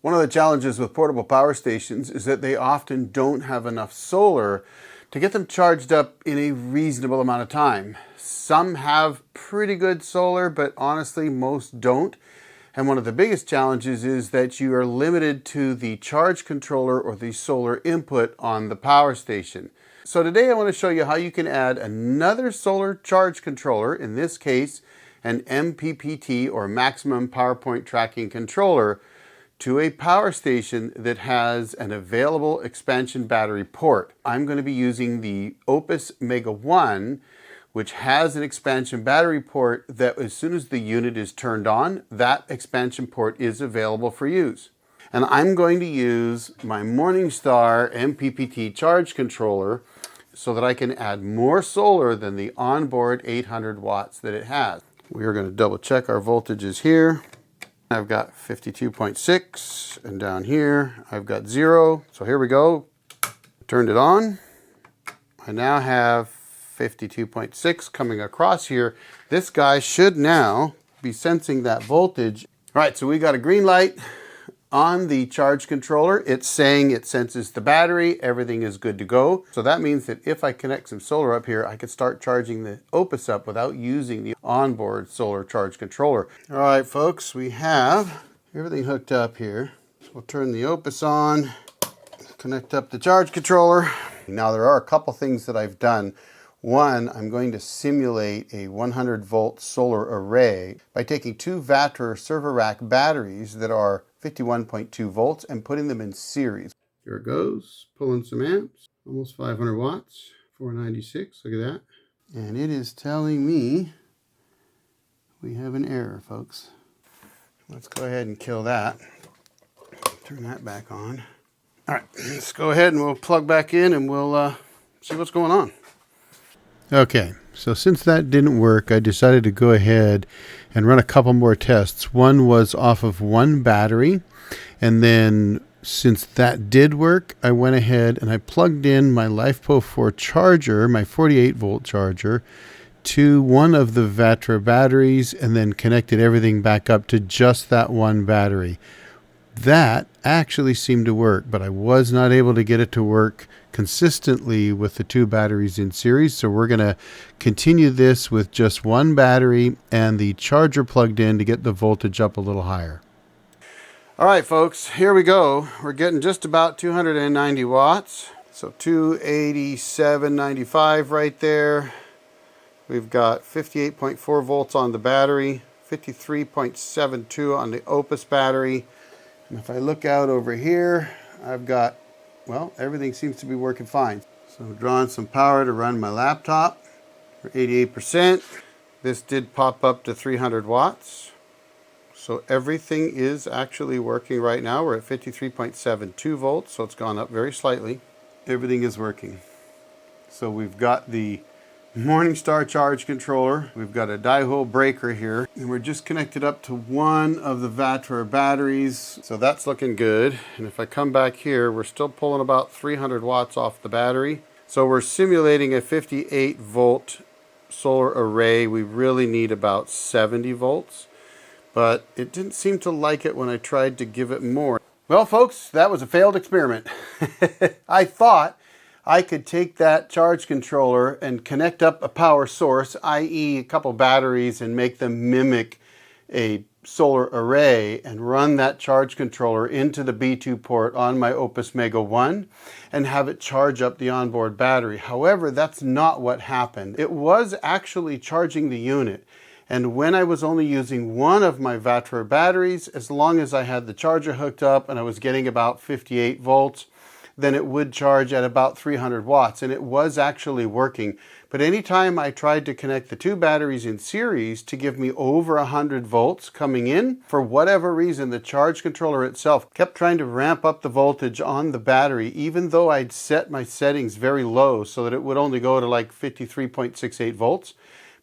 One of the challenges with portable power stations is that they often don't have enough solar to get them charged up in a reasonable amount of time. Some have pretty good solar, but honestly, most don't. And one of the biggest challenges is that you are limited to the charge controller or the solar input on the power station. So today I want to show you how you can add another solar charge controller, in this case an MPPT or maximum power point tracking controller, to a power station that has an available expansion battery port. I'm going to be using the Opus Mega 1, which has an expansion battery port that as soon as the unit is turned on, that expansion port is available for use. And I'm going to use my Morningstar MPPT charge controller so that I can add more solar than the onboard 800 watts that it has. We are going to double check our voltages here. I've got 52.6, and down here I've got 0. So here we go. Turned it on. I now have 52.6 coming across here. This guy should now be sensing that voltage. All right, so we got a green light on the charge controller. It's saying it senses the battery, everything is good to go. So that means that if I connect some solar up here, I could start charging the Opus up without using the onboard solar charge controller. All right, folks, we have everything hooked up here. So we'll turn the Opus on, connect up the charge controller. Now there are a couple things that I've done. One, I'm going to simulate a 100 volt solar array by taking two Vatra server rack batteries that are 51.2 volts and putting them in series. Here it goes, pulling some amps, almost 500 watts, 496, look at that. And it is telling me we have an error, folks. Let's go ahead and kill that. Turn that back on. All right, let's go ahead and we'll plug back in and we'll see what's going on. Okay, so since that didn't work, I decided to go ahead and run a couple more tests. One was off of one battery, and then since that did work, I went ahead and I plugged in my LiFePO 4 charger, my 48 volt charger, to one of the Vatra batteries and then connected everything back up to just that one battery. That actually seemed to work, but I was not able to get it to work consistently with the two batteries in series. So we're going to continue this with just one battery and the charger plugged in to get the voltage up a little higher. All right, folks, here we go. We're getting just about 290 watts. So 287.95 right there. We've got 58.4 volts on the battery, 53.72 on the Opus battery. And if I look out over here, I've got, well, everything seems to be working fine. So I'm drawing some power to run my laptop for 88%. This did pop up to 300 watts. So everything is actually working right now. We're at 53.72 volts, so it's gone up very slightly. Everything is working. So we've got the Morningstar charge controller. We've got a dihole breaker here, and we're just connected up to one of the Vatra batteries. So that's looking good. And if I come back here, we're still pulling about 300 watts off the battery. So we're simulating a 58 volt solar array. We really need about 70 volts, but it didn't seem to like it when I tried to give it more. Well, folks, that was a failed experiment. I thought I could take that charge controller and connect up a power source, i.e. a couple batteries, and make them mimic a solar array and run that charge controller into the B2 port on my Opus Mega 1 and have it charge up the onboard battery. However, that's not what happened. It was actually charging the unit. And when I was only using one of my Vatra batteries, as long as I had the charger hooked up and I was getting about 58 volts, then it would charge at about 300 watts, and it was actually working. But anytime I tried to connect the two batteries in series to give me over 100 volts coming in, for whatever reason, the charge controller itself kept trying to ramp up the voltage on the battery, even though I'd set my settings very low so that it would only go to like 53.68 volts.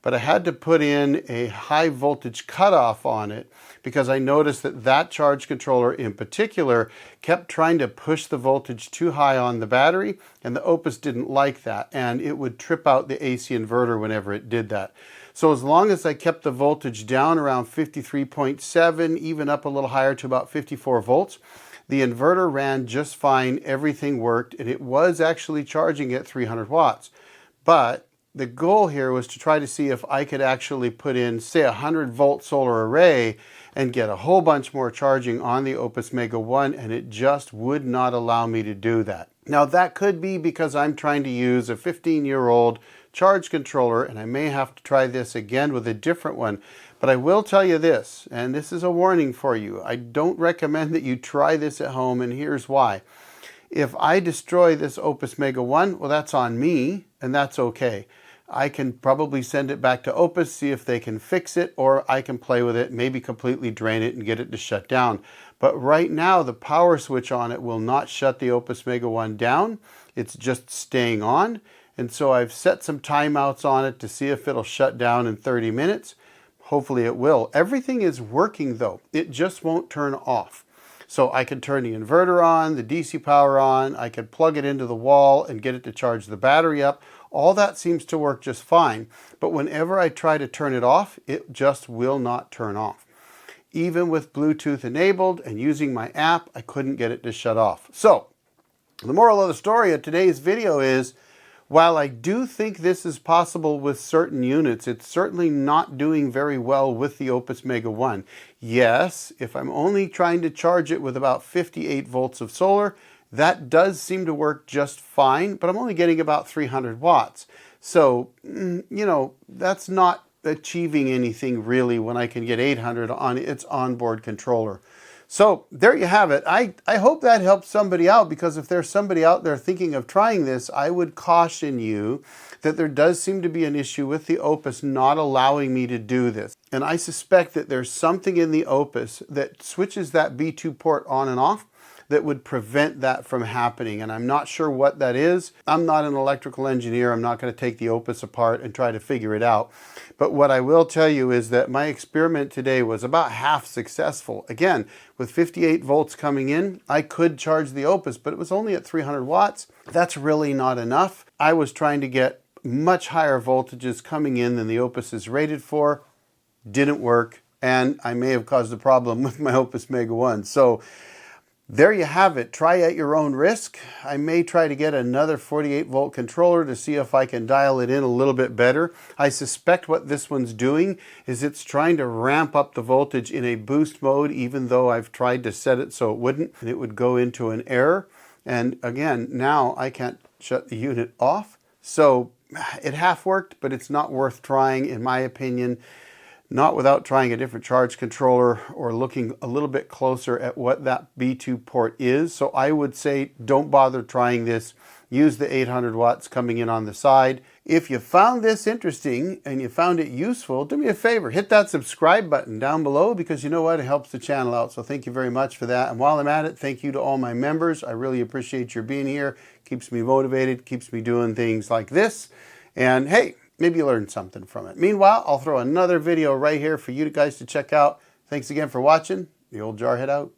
But I had to put in a high voltage cutoff on it because I noticed that that charge controller in particular kept trying to push the voltage too high on the battery, and the Opus didn't like that, and it would trip out the AC inverter whenever it did that. So as long as I kept the voltage down around 53.7, even up a little higher to about 54 volts, the inverter ran just fine, everything worked, and it was actually charging at 300 watts. But the goal here was to try to see if I could actually put in, say, a 100-volt solar array and get a whole bunch more charging on the Opus Mega 1, and it just would not allow me to do that. Now, that could be because I'm trying to use a 15-year-old charge controller, and I may have to try this again with a different one. But I will tell you this, and this is a warning for you. I don't recommend that you try this at home, and here's why. If I destroy this Opus Mega 1, well, that's on me, and that's okay. I can probably send it back to Opus, see if they can fix it, or I can play with it, maybe completely drain it and get it to shut down. But right now, the power switch on it will not shut the Opus Mega 1 down. It's just staying on. And so I've set some timeouts on it to see if it'll shut down in 30 minutes. Hopefully it will. Everything is working though. It just won't turn off. So I can turn the inverter on, the DC power on, I can plug it into the wall and get it to charge the battery up. All that seems to work just fine. But whenever I try to turn it off, it just will not turn off. Even with Bluetooth enabled and using my app, I couldn't get it to shut off. So the moral of the story of today's video is, while I do think this is possible with certain units, it's certainly not doing very well with the Opus Mega 1. Yes, if I'm only trying to charge it with about 58 volts of solar, that does seem to work just fine, but I'm only getting about 300 watts. So, that's not achieving anything really when I can get 800 on its onboard controller. So there you have it. I hope that helps somebody out, because if there's somebody out there thinking of trying this, I would caution you that there does seem to be an issue with the Opus not allowing me to do this. And I suspect that there's something in the Opus that switches that B2 port on and off that would prevent that from happening. And I'm not sure what that is. I'm not an electrical engineer. I'm not going to take the Opus apart and try to figure it out. But what I will tell you is that my experiment today was about half successful. Again, with 58 volts coming in, I could charge the Opus, but it was only at 300 watts. That's really not enough. I was trying to get much higher voltages coming in than the Opus is rated for. Didn't work, and I may have caused a problem with my Opus Mega 1. So there you have it. Try at your own risk. I may try to get another 48 volt controller to see if I can dial it in a little bit better. I suspect what this one's doing is it's trying to ramp up the voltage in a boost mode, even though I've tried to set it so it wouldn't, and it would go into an error. And again, now I can't shut the unit off. So it half worked, but it's not worth trying, in my opinion. Not without trying a different charge controller or looking a little bit closer at what that B2 port is. So I would say don't bother trying this. Use the 800 watts coming in on the side. If you found this interesting and you found it useful, do me a favor, hit that subscribe button down below, because you know what? It helps the channel out. So thank you very much for that. And while I'm at it, thank you to all my members. I really appreciate your being here. Keeps me motivated, keeps me doing things like this. And hey, maybe you learned something from it. Meanwhile, I'll throw another video right here for you guys to check out. Thanks again for watching. The old Jarhead out.